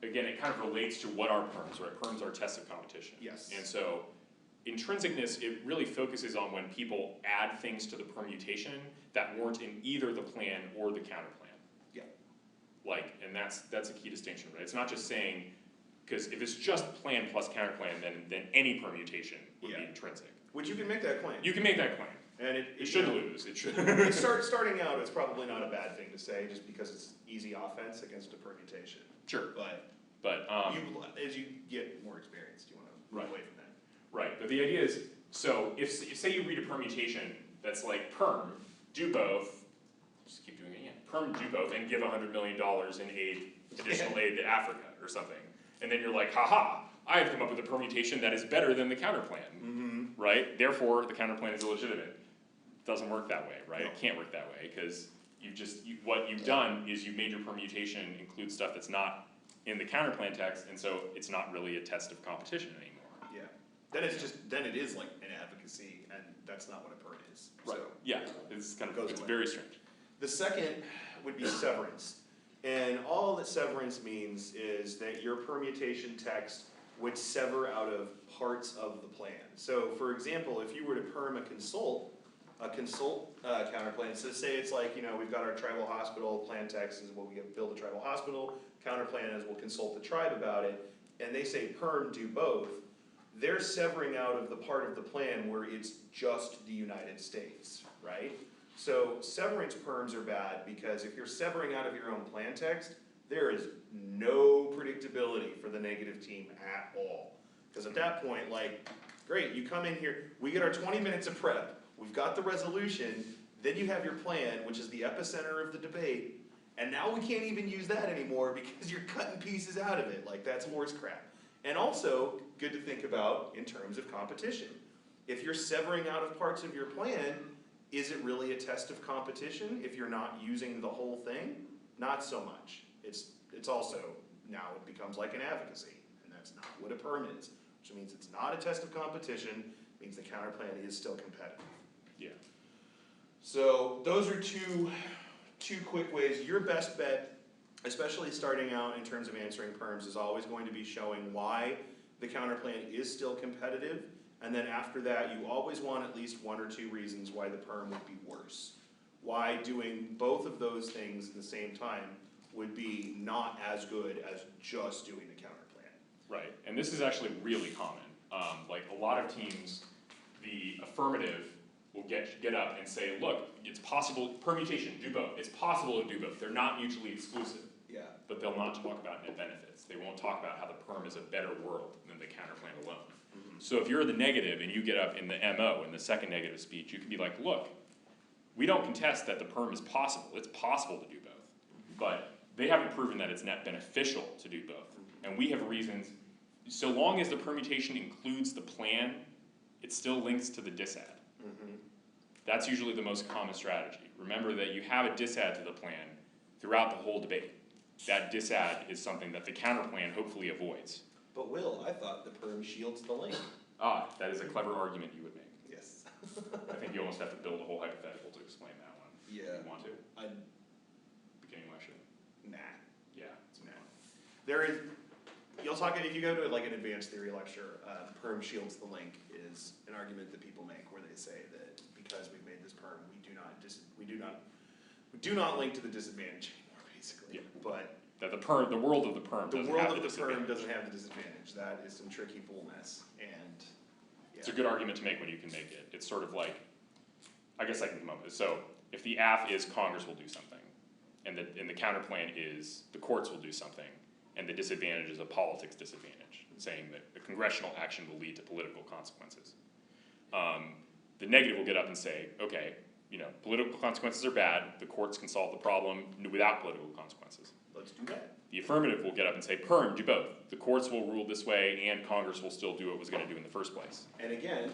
again, it kind of relates to what are perms, right? Perms are tests of competition. Yes. And so, intrinsicness, it really focuses on when people add things to the permutation that weren't in either the plan or the counterplan. Yeah. Like, and that's a key distinction, right? It's not just saying, because if it's just plan plus counterplan, then any permutation would be intrinsic. Which you can make that claim. You can make that claim. And It should lose, it should. Starting out, it's probably not a bad thing to say, just because it's easy offense against a permutation. Sure. But as you get more experienced, you wanna move away from that. Right, but the idea is, so if say you read a permutation that's like perm, do both, just keep doing it again, perm, do both, and give $100 million in aid, additional aid to Africa or something. And then you're like, haha, I have come up with a permutation that is better than the counterplan, right? Therefore, the counterplan is illegitimate. It doesn't work that way, right? No. It can't work that way, because what you've done is you've made your permutation include stuff that's not in the counterplan text, and so it's not really a test of competition anymore. Yeah, then it is like an advocacy, and that's not what a perm is, so. Yeah, it's kind of, Goes it's away. very strange. The second would be severance. And all that severance means is that your permutation text would sever out of parts of the plan. So for example, if you were to perm a consult counterplan, so say it's like, we've got our tribal hospital, plan text is what we build a tribal hospital, counterplan is we'll consult the tribe about it, and they say perm, do both, they're severing out of the part of the plan where it's just the United States, right? So severance perms are bad because if you're severing out of your own plan text, there is no predictability for the negative team at all. Because at that point, like, great, you come in here, we get our 20 minutes of prep, we've got the resolution, then you have your plan, which is the epicenter of the debate, and now we can't even use that anymore because you're cutting pieces out of it, like that's horse crap. And also, good to think about in terms of competition. If you're severing out of parts of your plan, is it really a test of competition if you're not using the whole thing? Not so much. It's also, now it becomes like an advocacy, and that's not what a perm is, which means it's not a test of competition, means the counterplan is still competitive. Yeah. So those are two quick ways. Your best bet, especially starting out in terms of answering perms, is always going to be showing why the counterplan is still competitive. And then after that, you always want at least one or two reasons why the perm would be worse. Why doing both of those things at the same time would be not as good as just doing the counterplan. Right, and this is actually really common. Like a lot of teams, the affirmative will get up and say, look, it's possible, permutation, do both. It's possible to do both. They're not mutually exclusive. Yeah. But they'll not talk about net benefits. They won't talk about how the perm is a better world than the counterplan alone. So if you're the negative and you get up in the MO, in the second negative speech, you can be like, look, we don't contest that the perm is possible. It's possible to do both. But they haven't proven that it's net beneficial to do both. And we have reasons, so long as the permutation includes the plan, it still links to the disad. That's usually the most common strategy. Remember that you have a disad to the plan throughout the whole debate. That disad is something that the counterplan hopefully avoids. But Will, I thought the perm shields the link. Ah, that is a clever argument you would make. Yes. I think you almost have to build a whole hypothetical to explain that one. Yeah. If you want to. I- Beginning lecture. Nah. Yeah, it's Nah. There is, you'll talk, if you go to like an advanced theory lecture, perm shields the link is an argument that people make where they say that because we've made this perm, we do not link to the disadvantage anymore, basically. Yeah. But that the world of the perm the doesn't world have of the the perm disadvantage. doesn't have the disadvantage. That is some tricky bull mess, and It's a good argument to make when you can make it. It's sort of like, I guess I can come up with it. So if the AF is Congress will do something, and the counterplan is the courts will do something, and the disadvantage is a politics disadvantage, saying that the congressional action will lead to political consequences. The negative will get up and say, okay, political consequences are bad, the courts can solve the problem without political consequences. let's do that. The affirmative will get up and say, perm, do both. The courts will rule this way, and Congress will still do what it was gonna do in the first place. And again,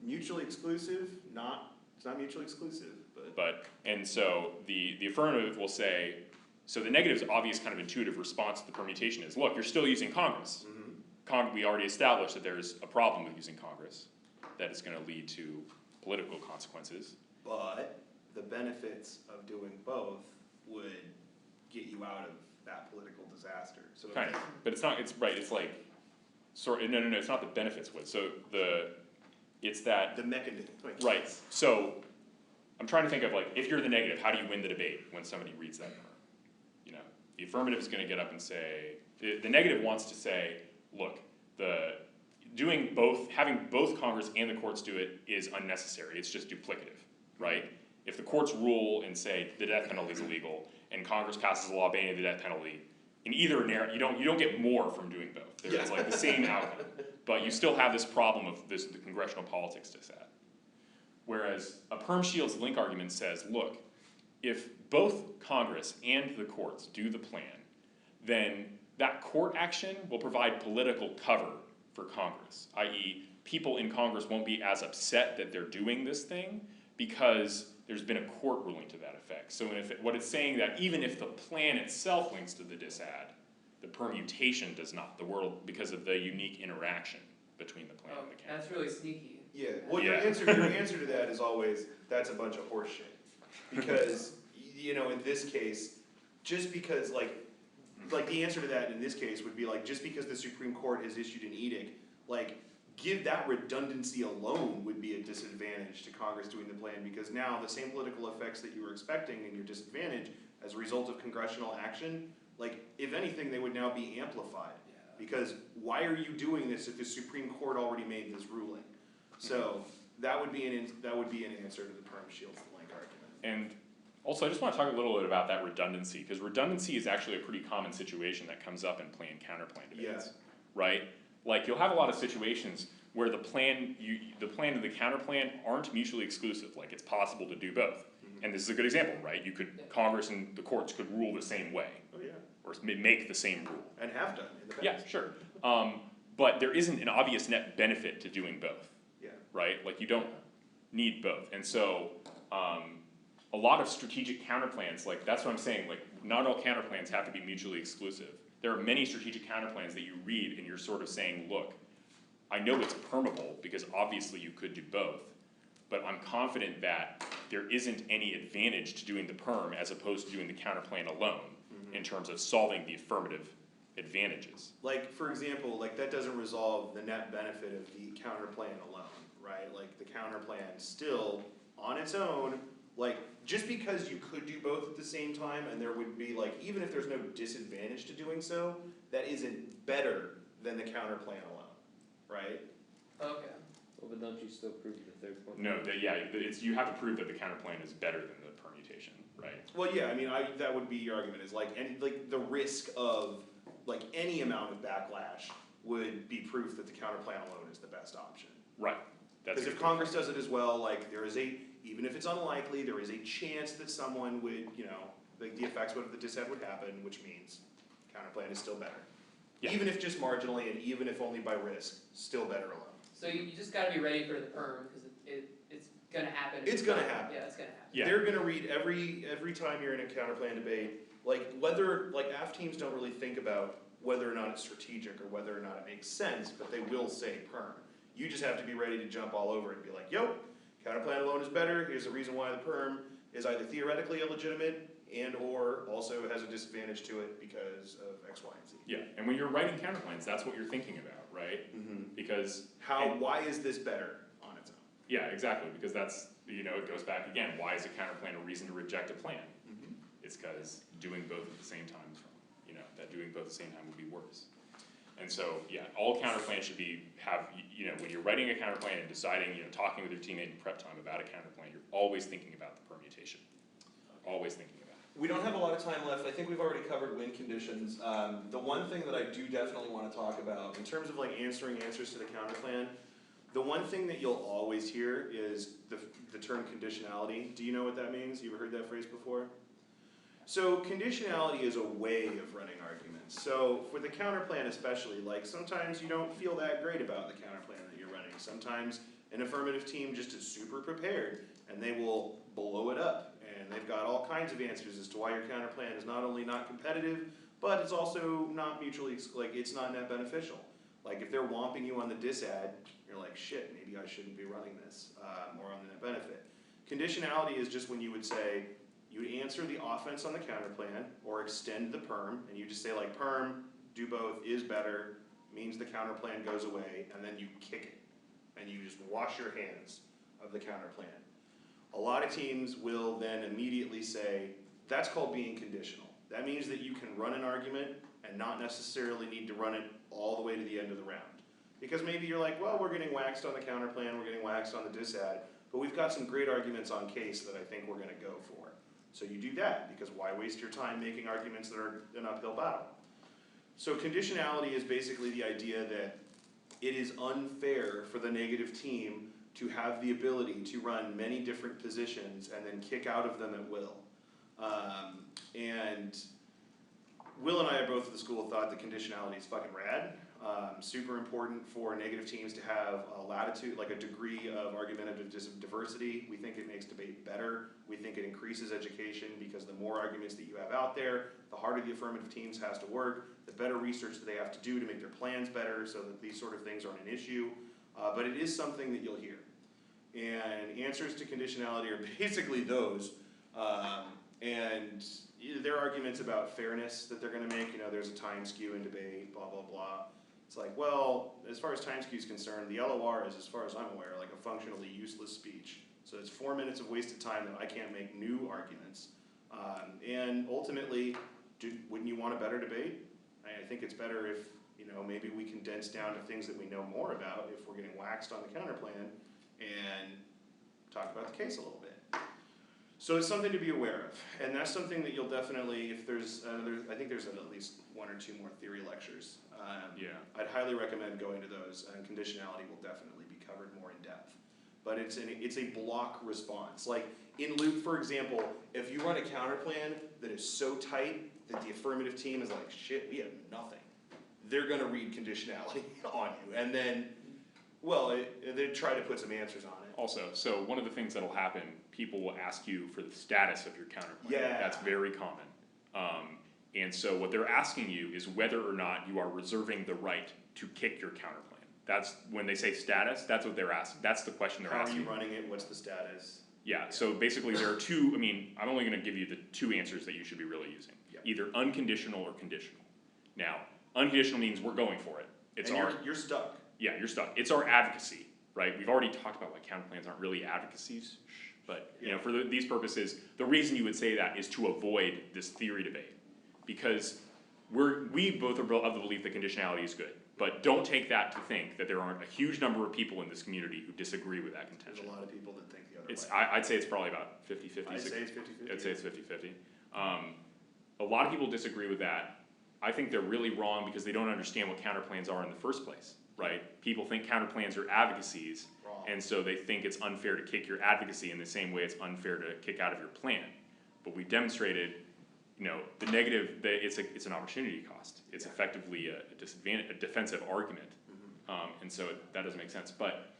mutually exclusive, it's not mutually exclusive, but. And so the affirmative will say, so the negative's obvious kind of intuitive response to the permutation is, look, you're still using Congress. We already established that there's a problem with using Congress, that it's gonna lead to political consequences. But the benefits of doing both would get you out of that political disaster, so. Kind of, but it's not, it's like, no, it's not the benefits would, so it's that. The mechanism. Right, so, I'm trying to think of like, if you're the negative, how do you win the debate when somebody reads that perm? The affirmative is gonna get up and say, the negative wants to say, look, having both Congress and the courts do it is unnecessary, it's just duplicative, right? If the courts rule and say the death penalty is illegal, and Congress passes a law banning the death penalty, in either narrative, you don't get more from doing both. It's like the same outcome, but you still have this problem of the congressional politics to that. Whereas a perm shields link argument says, look, if both Congress and the courts do the plan, then that court action will provide political cover for Congress, i.e. people in Congress won't be as upset that they're doing this thing because there's been a court ruling to that effect. So what it's saying that even if the plan itself links to the disad, the permutation does not, because of the unique interaction between the plan and the counterplan. That's really sneaky. Yeah, well, your answer to that is always, that's a bunch of horse shit. Because, you know, in this case, just because, like the answer to that in this case would be like, just because the Supreme Court has issued an edict, like, give that redundancy alone would be a disadvantage to Congress doing the plan, because now the same political effects that you were expecting and your disadvantage as a result of congressional action, like, if anything, they would now be amplified. Because why are you doing this if the Supreme Court already made this ruling? So that would be an answer to the perm shields link argument. And also, I just want to talk a little bit about that redundancy, because redundancy is actually a pretty common situation that comes up in plan counterplan debates, right? Like, you'll have a lot of situations where the plan and the counterplan aren't mutually exclusive. Like, it's possible to do both. And this is a good example, right? Congress and the courts could rule the same way. Oh yeah. Or make the same rule. And have done in the past. Yeah, sure. But there isn't an obvious net benefit to doing both. Yeah. Right? Like, you don't need both. And so, a lot of strategic counterplans, like, that's what I'm saying, like, not all counterplans have to be mutually exclusive. There are many strategic counterplans that you read and you're sort of saying, look, I know it's permeable because obviously you could do both, but I'm confident that there isn't any advantage to doing the perm as opposed to doing the counterplan alone in terms of solving the affirmative advantages. Like, for example, like, that doesn't resolve the net benefit of the counterplan alone, right? Like, the counterplan still, on its own, like, just because you could do both at the same time, and there would be, like, even if there's no disadvantage to doing so, that isn't better than the counterplan alone, right? Okay. Well, but don't you still prove the third point? No, you have to prove that the counterplan is better than the permutation, right? Well, yeah, I mean, that would be your argument, is like, the risk of, like, any amount of backlash would be proof that the counterplan alone is the best option. Right. Because if Congress does it as well, like, even if it's unlikely, there is a chance that someone would, you know, like, the effects of the dissent would happen, which means counterplan is still better. Yeah. Even if just marginally, and even if only by risk, still better alone. So you just gotta be ready for the perm, because it's gonna happen. It's gonna happen. Yeah, it's gonna happen. Yeah. They're gonna read every time you're in a counterplan debate, like, whether, like, AF teams don't really think about whether or not it's strategic or whether or not it makes sense, but they will say perm. You just have to be ready to jump all over it and be like, yo, counterplan alone is better, here's the reason why the perm is either theoretically illegitimate and or also has a disadvantage to it because of X, Y, and Z. Yeah, and when you're writing counterplans, that's what you're thinking about, right? Because why is this better on its own? yeah, exactly, because that's, you know, it goes back again, why is a counterplan a reason to reject a plan? It's because doing both at the same time, that doing both at the same time would be worse. And so, yeah, all counterplans should when you're writing a counterplan and deciding, talking with your teammate in prep time about a counterplan, you're always thinking about the permutation. Always thinking about it. We don't have a lot of time left. I think we've already covered win conditions. The one thing that I do definitely want to talk about, in terms of like answers to the counterplan, the one thing that you'll always hear is the term conditionality. Do you know what that means? You ever heard that phrase before? So conditionality is a way of running arguments. So for the counterplan especially, like sometimes you don't feel that great about the counterplan that you're running. Sometimes an affirmative team just is super prepared and they will blow it up. And they've got all kinds of answers as to why your counterplan is not only not competitive, but it's also not mutually, like it's not net beneficial. Like if they're whomping you on the disad, you're like, shit, maybe I shouldn't be running this, or on the net benefit. Conditionality is just when you would say, you would answer the offense on the counterplan, or extend the perm, and you just say like, perm, do both, is better, means the counterplan goes away, and then you kick it, and you just wash your hands of the counterplan. A lot of teams will then immediately say, that's called being conditional. That means that you can run an argument and not necessarily need to run it all the way to the end of the round. Because maybe you're like, well, we're getting waxed on the counterplan, we're getting waxed on the disad, but we've got some great arguments on case that I think we're gonna go for. So you do that, because why waste your time making arguments that are an uphill battle? So conditionality is basically the idea that it is unfair for the negative team to have the ability to run many different positions and then kick out of them at will. And Will and I are both at the school of thought that conditionality is fucking rad. Super important for negative teams to have a latitude, like a degree of argumentative diversity. We think it makes debate better. We think it increases education because the more arguments that you have out there, the harder the affirmative teams has to work, the better research that they have to do to make their plans better so that these sort of things aren't an issue. But it is something that you'll hear. And answers to conditionality are basically those. And there are arguments about fairness that they're gonna make, you know, there's a time skew in debate, blah, blah, blah. It's like, well, as far as time skew is concerned, the LOR is, as far as I'm aware, like a functionally useless speech. So it's 4 minutes of wasted time that I can't make new arguments. And ultimately, wouldn't you want a better debate? I think it's better if, you know, maybe we condense down to things that we know more about if we're getting waxed on the counterplan and talk about the case a little bit. So it's something to be aware of, and that's something that you'll definitely, if there's, I think there's at least 1 or 2 more theory lectures. I'd highly recommend going to those, and conditionality will definitely be covered more in depth. But it's a block response. Like in loop, for example, if you run a counterplan that is so tight that the affirmative team is like, shit, we have nothing, they're gonna read conditionality on you, and then, well, they try to put some answers on it. Also, so one of the things that'll happen, people will ask you for the status of your counterplan. Yeah. That's very common. And so what they're asking you is whether or not you are reserving the right to kick your counterplan. That's, when they say status, that's what they're asking, that's the question they're asking. How are you running it, what's the status? Yeah, so basically there are two, I mean, I'm only gonna give you the 2 answers that you should be really using. Yeah. Either unconditional or conditional. Now, unconditional means we're going for it. It's And our, you're stuck. yeah, you're stuck. It's our advocacy, right? We've already talked about why counterplans aren't really advocacies, but you know, for these purposes, the reason you would say that is to avoid this theory debate. Because we both are of the belief that conditionality is good, but don't take that to think that there aren't a huge number of people in this community who disagree with that contention. There's a lot of people that think the other way. I'd say it's probably about 50-50. I'd say it's 50-50. I'd say it's 50-50. A lot of people disagree with that. I think they're really wrong because they don't understand what counterplans are in the first place, right? People think counterplans are advocacies, Wrong. and so they think it's unfair to kick your advocacy in the same way it's unfair to kick out of your plan. But we demonstrated, you know, the negative, it's an opportunity cost. It's effectively a defensive argument. And so that doesn't make sense. But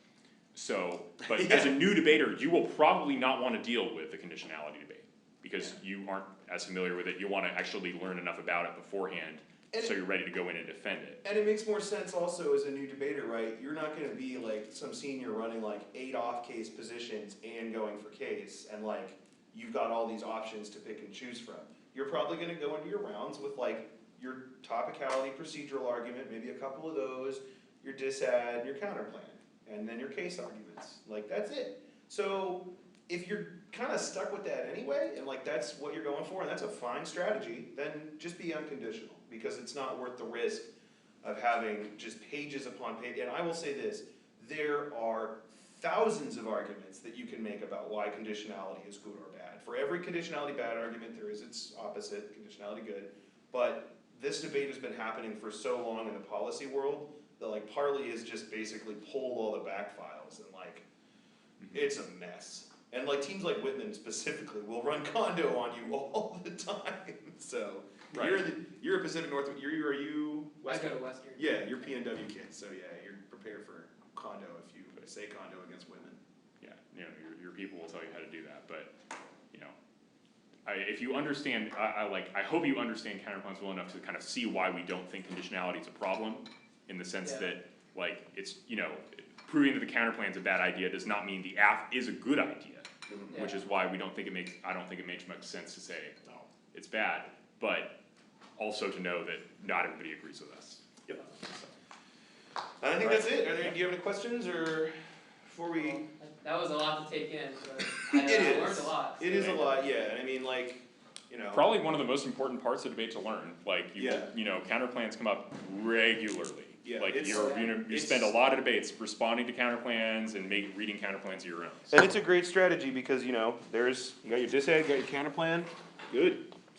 as a new debater, you will probably not want to deal with the conditionality debate because you aren't as familiar with it. You want to actually learn enough about it beforehand so you're ready to go in and defend it. And it makes more sense also as a new debater, right? You're not gonna be like some senior running like 8 off-case positions and going for case, and like, you've got all these options to pick and choose from. You're probably gonna go into your rounds with like your topicality procedural argument, maybe a couple of those, your disad, your counterplan, and then your case arguments. Like, that's it. So if you're kind of stuck with that anyway, and like that's what you're going for, and that's a fine strategy, then just be unconditional, because it's not worth the risk of having just pages upon page. And I will say this, there are thousands of arguments that you can make about why conditionality is good or bad. For every conditionality bad argument, there is its opposite, conditionality good. But this debate has been happening for so long in the policy world that like Parley has just basically pulled all the back files, and like, it's a mess. And like teams like Whitman specifically will run condo on you all the time. So you're a Pacific Northwest. Are you Western? I go to Western. Yeah, you're PNW kid. So yeah, you're prepared for condo if you say condo against Whitman. Yeah, you know, your people will tell you how to do that, but you know, if you understand, I hope you understand counterplans well enough to kind of see why we don't think conditionality is a problem, in the sense that like it's, you know, proving that the counterplan is a bad idea does not mean the AF is a good idea, which is why I don't think it makes much sense to say it's bad, but also to know that not everybody agrees with us. Yep. And I think that's it. Do you have any questions, or before we? That was a lot to take in, but I learned a lot. It is a lot, yeah. And I mean, like, you know. Probably one of the most important parts of debate to learn, like, Yeah. you know, counterplans come up regularly. Yeah, Like, it's- you spend a lot of debates responding to counterplans and reading counterplans of your own. And it's a great strategy because, you know, you got your dised, you got your counter plan, good.